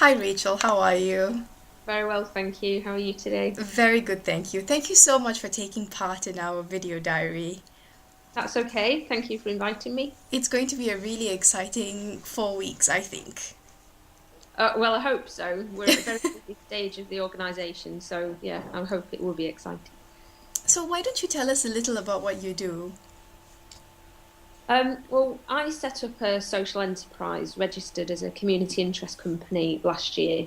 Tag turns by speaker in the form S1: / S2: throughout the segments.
S1: Hi Rachel, how are you?
S2: Very well, thank you. How are you today?
S1: Very good, thank you. Thank you so much for taking part in our video diary.
S2: That's okay. Thank you for inviting me.
S1: It's going to be a really exciting 4 weeks, I think.
S2: Well, I hope so. We're at a very early stage of the organisation, so yeah, I hope it will be exciting.
S1: So, why don't you tell us a little about what you do?
S2: Well, I set up a social enterprise registered as a community interest company last year,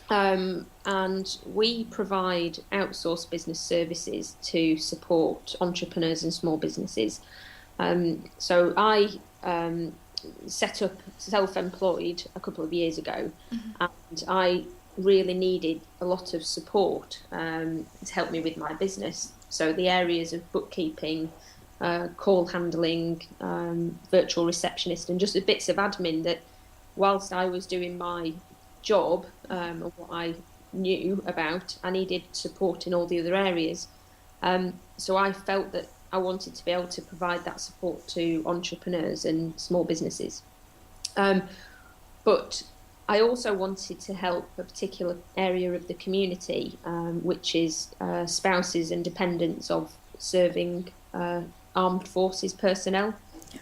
S2: and we provide outsourced business services to support entrepreneurs and small businesses. So I set up self-employed a couple of years ago, and I really needed a lot of support to help me with my business. So the areas of bookkeeping, call handling, virtual receptionist, and just the bits of admin that, whilst I was doing my job and what I knew about, I needed support in all the other areas. So I felt that I wanted to be able to provide that support to entrepreneurs and small businesses. Um, but I also wanted to help a particular area of the community, which is spouses and dependents of serving armed forces personnel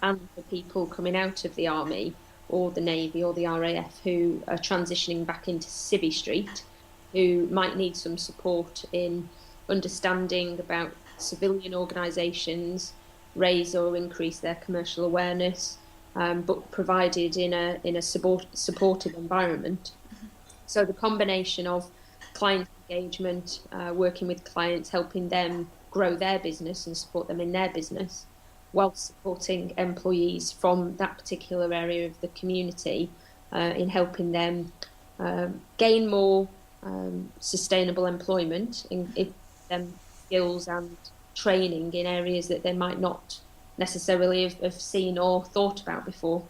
S2: and the people coming out of the army or the navy or the RAF who are transitioning back into civvy street, who might need some support in understanding about civilian organisations, raise or increase their commercial awareness, but provided in a supportive environment. So the combination of client engagement, working with clients, helping them grow their business and support them in their business, while supporting employees from that particular area of the community in helping them gain more sustainable employment, in them skills and training in areas that they might not necessarily have seen or thought about before.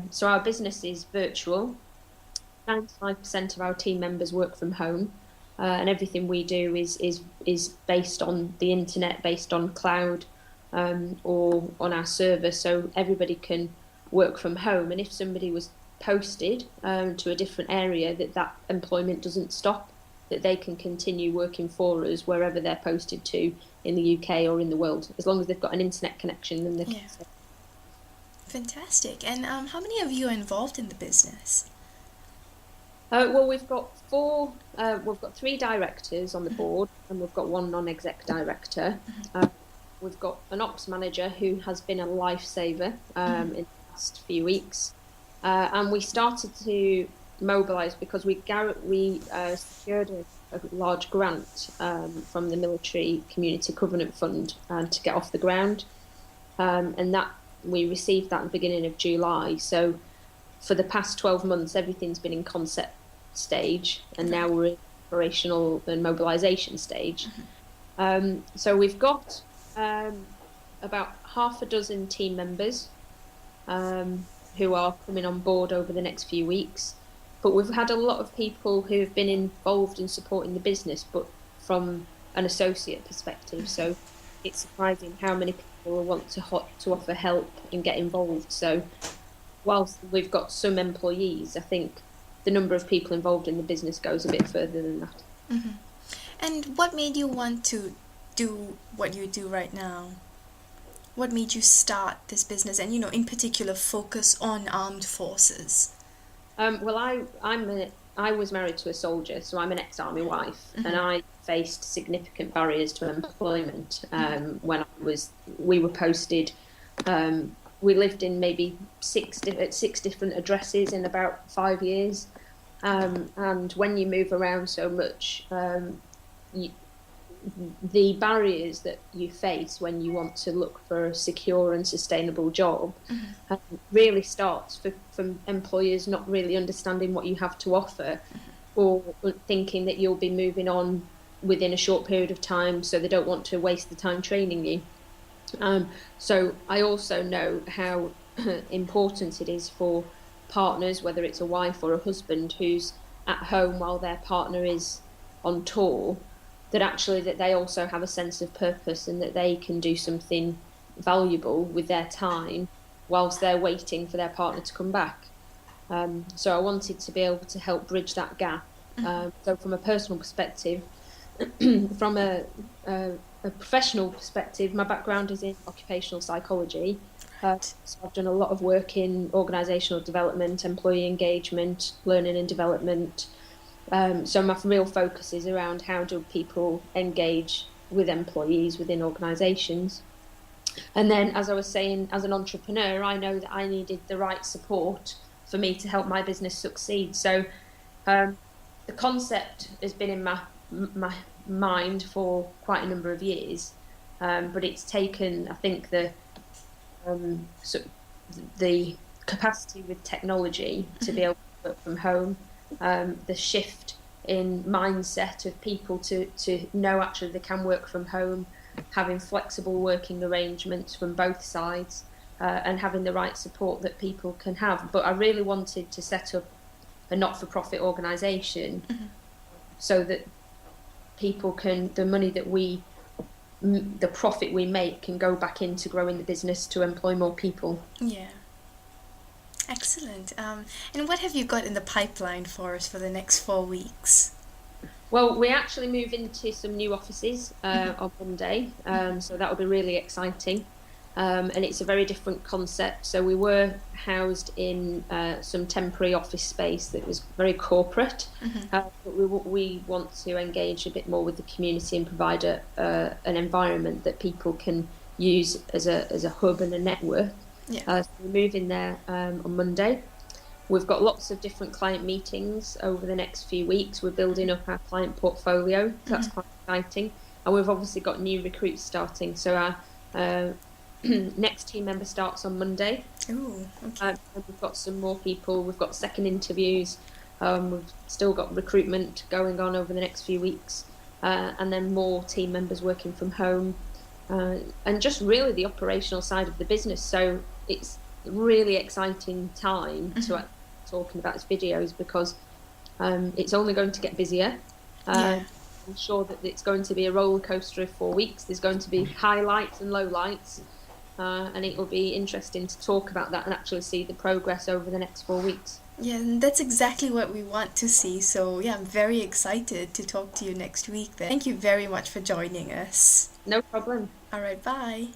S2: So our business is virtual. 95% of our team members work from home, and everything we do is based on the internet, based on cloud, or on our server, so everybody can work from home. And if somebody was posted to a different area, that employment doesn't stop, that they can continue working for us wherever they're posted to in the UK or in the world, as long as they've got an internet connection. Then they can
S1: Yeah,
S2: stay.
S1: fantastic. And how many of you are involved in the business?
S2: Well, we've got four. We've got three directors on the board, and we've got one non-exec director. Uh, we've got an ops manager who has been a lifesaver in the past few weeks, and we started to mobilise because we secured a large grant from the Military Community Covenant Fund to get off the ground, and that we received that at the beginning of July. So for the past 12 months, everything's been in concept stage, and now
S1: Right.
S2: we're in operational and mobilization stage. So we've got about half a dozen team members who are coming on board over the next few weeks. But we've had a lot of people who have been involved in supporting the business, but from an associate perspective. So it's surprising how many people will want to offer help and get involved. So whilst we've got some employees, I think the number of people involved in the business goes a bit further than that.
S1: And what made you want to do what you do right now? What made you start this business and, in particular, focus on armed forces?
S2: Well, I was married to a soldier, so I'm an ex-army wife, and I faced significant barriers to employment when we were posted. We lived in maybe at six different addresses in about 5 years, and when you move around so much, you, the barriers that you face when you want to look for a secure and sustainable job really starts from employers not really understanding what you have to offer, or thinking that you'll be moving on within a short period of time, so they don't want to waste the time training you. So I also know how important it is for partners, whether it's a wife or a husband who's at home while their partner is on tour, that actually that they also have a sense of purpose and that they can do something valuable with their time whilst they're waiting for their partner to come back. So I wanted to be able to help bridge that gap. So from a personal perspective, from a professional perspective, my background is in occupational psychology.
S1: Right.
S2: So I've done a lot of work in organisational development, employee engagement, learning and development. So my real focus is around how do people engage with employees within organisations. And then, as I was saying, as an entrepreneur, I know that I needed the right support for me to help my business succeed. So um, the concept has been in my mind for quite a number of years, but it's taken, I think, so the capacity with technology to be able to work from home, the shift in mindset of people to know actually they can work from home, having flexible working arrangements from both sides, and having the right support that people can have. But I really wanted to set up a not-for-profit organisation so that people can, the money that the profit we make can go back into growing the business to employ more people.
S1: Yeah. Excellent. And what have you got in the pipeline for us for the next 4 weeks?
S2: Well, we actually move into some new offices on Monday, so that will be really exciting. And it's a very different concept. So we were housed in some temporary office space that was very corporate, but we want to engage a bit more with the community and provide an environment that people can use as a hub and a network.
S1: Yeah.
S2: So we're moving there on Monday. We've got lots of different client meetings over the next few weeks. We're building up our client portfolio. That's quite exciting. And we've obviously got new recruits starting. So our next team member starts on Monday.
S1: Ooh, okay.
S2: And we've got some more people. We've got second interviews. We've still got recruitment going on over the next few weeks. And then more team members working from home. And just really the operational side of the business. So it's a really exciting time to talking about its videos because it's only going to get busier.
S1: Yeah.
S2: I'm sure that it's going to be a roller coaster of 4 weeks. There's going to be highlights and lowlights, and it will be interesting to talk about that and actually see the progress over the next 4 weeks.
S1: Yeah, and that's exactly what we want to see. So, yeah, I'm very excited to talk to you next week then. Thank you very much for joining us.
S2: No problem.
S1: All right, bye.